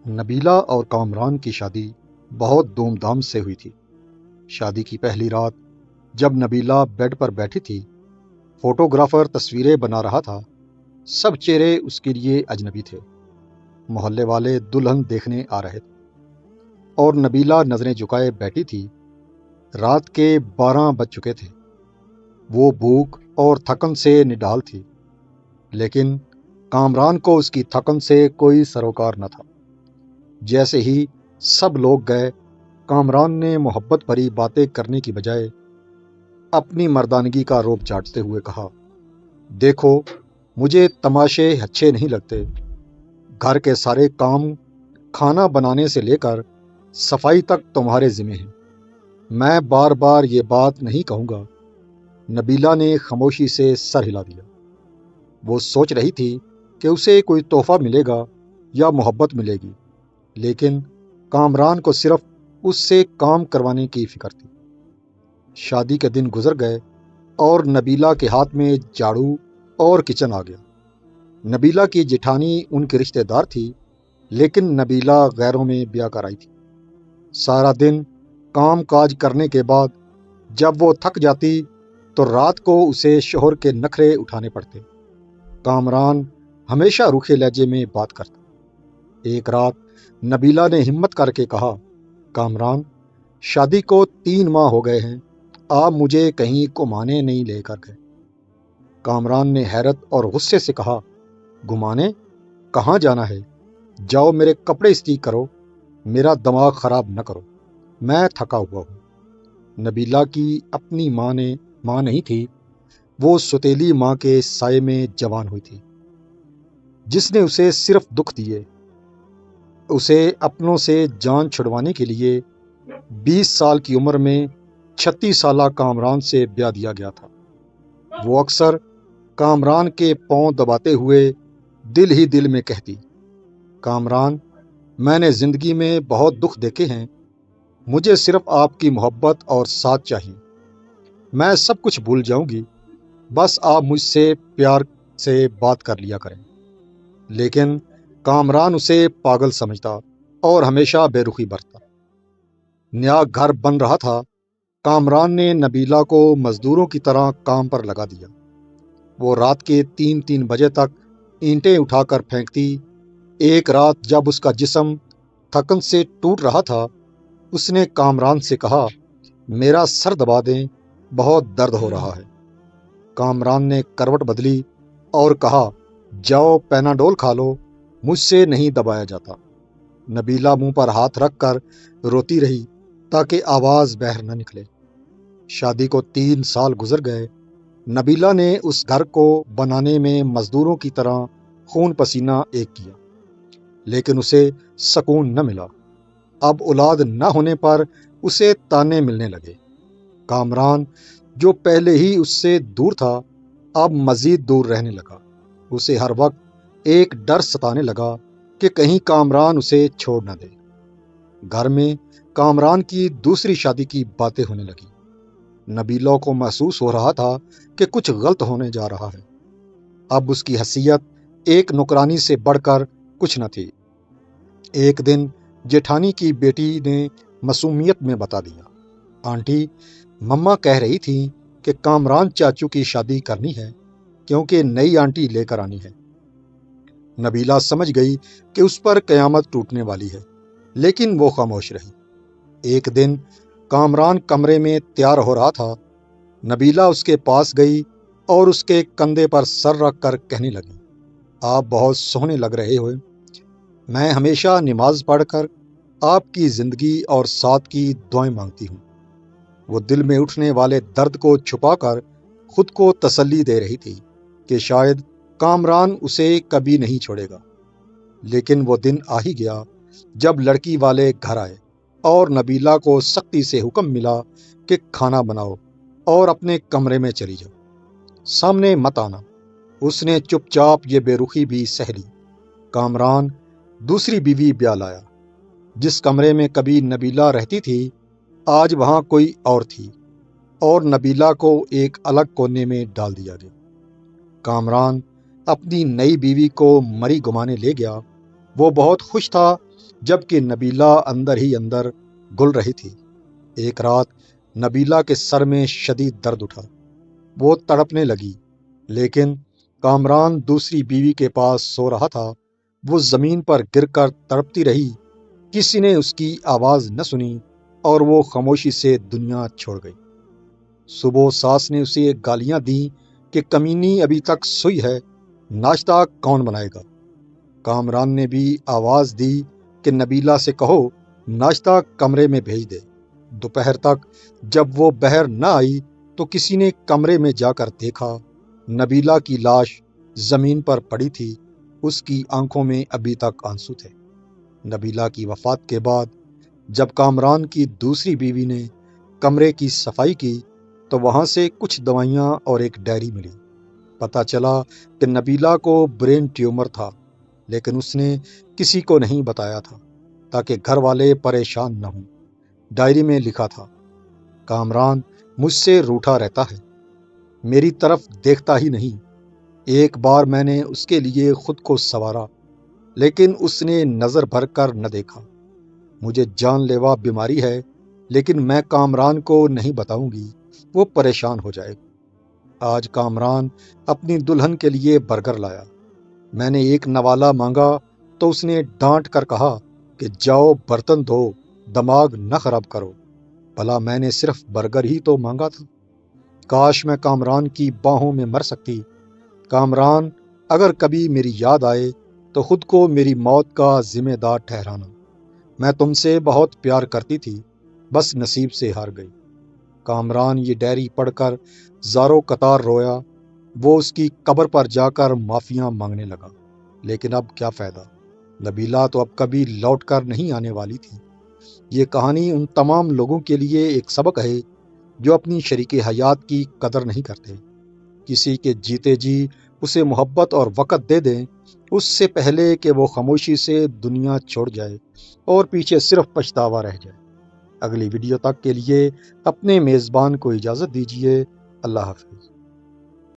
نبیلہ اور کامران کی شادی بہت دھوم دھام سے ہوئی تھی۔ شادی کی پہلی رات جب نبیلہ بیڈ پر بیٹھی تھی، فوٹوگرافر تصویریں بنا رہا تھا۔ سب چہرے اس کے لیے اجنبی تھے۔ محلے والے دلہن دیکھنے آ رہے تھے اور نبیلہ نظریں جھکائے بیٹھی تھی۔ رات کے 12 بج چکے تھے۔ وہ بھوک اور تھکن سے نڈال تھی، لیکن کامران کو اس کی تھکن سے کوئی سروکار نہ تھا۔ جیسے ہی سب لوگ گئے، کامران نے محبت بھری باتیں کرنے کی بجائے اپنی مردانگی کا روب چاٹتے ہوئے کہا، دیکھو، مجھے تماشے اچھے نہیں لگتے۔ گھر کے سارے کام، کھانا بنانے سے لے کر صفائی تک تمہارے ذمہ ہیں۔ میں بار بار یہ بات نہیں کہوں گا۔ نبیلہ نے خاموشی سے سر ہلا دیا۔ وہ سوچ رہی تھی کہ اسے کوئی تحفہ ملے گا یا محبت ملے گی، لیکن کامران کو صرف اس سے کام کروانے کی فکر تھی۔ شادی کے دن گزر گئے اور نبیلہ کے ہاتھ میں جھاڑو اور کچن آ گیا۔ نبیلہ کی جیٹھانی ان کی رشتہ دار تھی، لیکن نبیلہ غیروں میں بیاہ کر آئی تھی۔ سارا دن کام کاج کرنے کے بعد جب وہ تھک جاتی تو رات کو اسے شوہر کے نخرے اٹھانے پڑتے۔ کامران ہمیشہ روکھے لہجے میں بات کرتا۔ ایک رات نبیلہ نے ہمت کر کے کہا، کامران، شادی کو 3 ماہ ہو گئے ہیں، آپ مجھے کہیں گھمانے نہیں لے کر گئے۔ کامران نے حیرت اور غصے سے کہا، گھمانے؟ کہاں جانا ہے؟ جاؤ میرے کپڑے استری کرو، میرا دماغ خراب نہ کرو، میں تھکا ہوا ہوں۔ نبیلہ کی اپنی ماں نہیں تھی، وہ ستیلی ماں کے سائے میں جوان ہوئی تھی، جس نے اسے صرف دکھ دیے۔ اسے اپنوں سے جان چھڑوانے کے لیے 20 سال کی عمر میں 36 سالہ کامران سے بیاہ دیا گیا تھا۔ وہ اکثر کامران کے پاؤں دباتے ہوئے دل ہی دل میں کہتی، کامران، میں نے زندگی میں بہت دکھ دیکھے ہیں، مجھے صرف آپ کی محبت اور ساتھ چاہیے۔ میں سب کچھ بھول جاؤں گی، بس آپ مجھ سے پیار سے بات کر لیا کریں۔ لیکن کامران اسے پاگل سمجھتا اور ہمیشہ بے رخی برتتا۔ نیا گھر بن رہا تھا۔ کامران نے نبیلہ کو مزدوروں کی طرح کام پر لگا دیا۔ وہ رات کے 3 بجے تک اینٹیں اٹھا کر پھینکتی۔ ایک رات جب اس کا جسم تھکن سے ٹوٹ رہا تھا، اس نے کامران سے کہا، میرا سر دبا دیں، بہت درد ہو رہا ہے۔ کامران نے کروٹ بدلی اور کہا، جاؤ پیناڈول کھا لو، مجھ سے نہیں دبایا جاتا۔ نبیلہ منہ پر ہاتھ رکھ کر روتی رہی تاکہ آواز باہر نہ نکلے۔ شادی کو 3 سال گزر گئے۔ نبیلہ نے اس گھر کو بنانے میں مزدوروں کی طرح خون پسینہ ایک کیا، لیکن اسے سکون نہ ملا۔ اب اولاد نہ ہونے پر اسے تانے ملنے لگے۔ کامران، جو پہلے ہی اس سے دور تھا، اب مزید دور رہنے لگا۔ اسے ہر وقت ایک ڈر ستانے لگا کہ کہیں کامران اسے چھوڑ نہ دے۔ گھر میں کامران کی دوسری شادی کی باتیں ہونے لگی۔ نبیلہ کو محسوس ہو رہا تھا کہ کچھ غلط ہونے جا رہا ہے۔ اب اس کی حیثیت ایک نوکرانی سے بڑھ کر کچھ نہ تھی۔ ایک دن جیٹھانی کی بیٹی نے معصومیت میں بتا دیا، آنٹی، مما کہہ رہی تھی کہ کامران چاچو کی شادی کرنی ہے کیونکہ نئی آنٹی لے کر آنی ہے۔ نبیلہ سمجھ گئی کہ اس پر قیامت ٹوٹنے والی ہے، لیکن وہ خاموش رہی۔ ایک دن کامران کمرے میں تیار ہو رہا تھا۔ نبیلہ اس کے پاس گئی اور اس کے کندھے پر سر رکھ کر کہنے لگی، آپ بہت سونے لگ رہے ہو۔ میں ہمیشہ نماز پڑھ کر آپ کی زندگی اور ساتھ کی دعائیں مانگتی ہوں۔ وہ دل میں اٹھنے والے درد کو چھپا کر خود کو تسلی دے رہی تھی کہ شاید کامران اسے کبھی نہیں چھوڑے گا۔ لیکن وہ دن آ ہی گیا جب لڑکی والے گھر آئے اور نبیلہ کو سختی سے حکم ملا کہ کھانا بناؤ اور اپنے کمرے میں چلی جاؤ، سامنے مت آنا۔ اس نے چپ چاپ یہ بے رخی بھی سہ لی۔ کامران دوسری بیوی بیاہ لایا۔ جس کمرے میں کبھی نبیلہ رہتی تھی، آج وہاں کوئی اور تھی، اور نبیلہ کو ایک الگ کونے میں ڈال دیا گیا۔ کامران اپنی نئی بیوی کو مری گمانے لے گیا۔ وہ بہت خوش تھا جبکہ نبیلہ اندر ہی اندر گل رہی تھی۔ ایک رات نبیلہ کے سر میں شدید درد اٹھا، وہ تڑپنے لگی، لیکن کامران دوسری بیوی کے پاس سو رہا تھا۔ وہ زمین پر گر کر تڑپتی رہی، کسی نے اس کی آواز نہ سنی اور وہ خاموشی سے دنیا چھوڑ گئی۔ صبح ساس نے اسے گالیاں دیں کہ کمینی ابھی تک سوئی ہے، ناشتہ کون بنائے گا؟ کامران نے بھی آواز دی کہ نبیلہ سے کہو ناشتہ کمرے میں بھیج دے۔ دوپہر تک جب وہ باہر نہ آئی تو کسی نے کمرے میں جا کر دیکھا، نبیلہ کی لاش زمین پر پڑی تھی، اس کی آنکھوں میں ابھی تک آنسو تھے۔ نبیلہ کی وفات کے بعد جب کامران کی دوسری بیوی نے کمرے کی صفائی کی تو وہاں سے کچھ دوائیاں اور ایک ڈائری ملی۔ پتہ چلا کہ نبیلہ کو برین ٹیومر تھا، لیکن اس نے کسی کو نہیں بتایا تھا تاکہ گھر والے پریشان نہ ہوں۔ ڈائری میں لکھا تھا، کامران مجھ سے روٹھا رہتا ہے، میری طرف دیکھتا ہی نہیں۔ ایک بار میں نے اس کے لیے خود کو سنوارا، لیکن اس نے نظر بھر کر نہ دیکھا۔ مجھے جان لیوا بیماری ہے، لیکن میں کامران کو نہیں بتاؤں گی، وہ پریشان ہو جائے گا۔ آج کامران اپنی دلہن کے لیے برگر لایا۔ میں نے ایک نوالا مانگا تو اس نے ڈانٹ کر کہا کہ جاؤ برتن دھو، دماغ نہ خراب کرو۔ بھلا میں نے صرف برگر ہی تو مانگا تھا۔ کاش میں کامران کی باہوں میں مر سکتی۔ کامران، اگر کبھی میری یاد آئے تو خود کو میری موت کا ذمہ دار ٹھہرانا۔ میں تم سے بہت پیار کرتی تھی، بس نصیب سے ہار گئی۔ کامران یہ ڈائری پڑھ کر زاروں قطار رویا۔ وہ اس کی قبر پر جا کر معافیاں مانگنے لگا، لیکن اب کیا فائدہ؟ نبیلہ تو اب کبھی لوٹ کر نہیں آنے والی تھی۔ یہ کہانی ان تمام لوگوں کے لیے ایک سبق ہے جو اپنی شریک حیات کی قدر نہیں کرتے۔ کسی کے جیتے جی اسے محبت اور وقت دے دیں اس سے پہلے کہ وہ خاموشی سے دنیا چھوڑ جائے اور پیچھے صرف پچھتاوا رہ جائے۔ اگلی ویڈیو تک کے لیے اپنے میزبان کو اجازت دیجیے۔ اللہ حافظ۔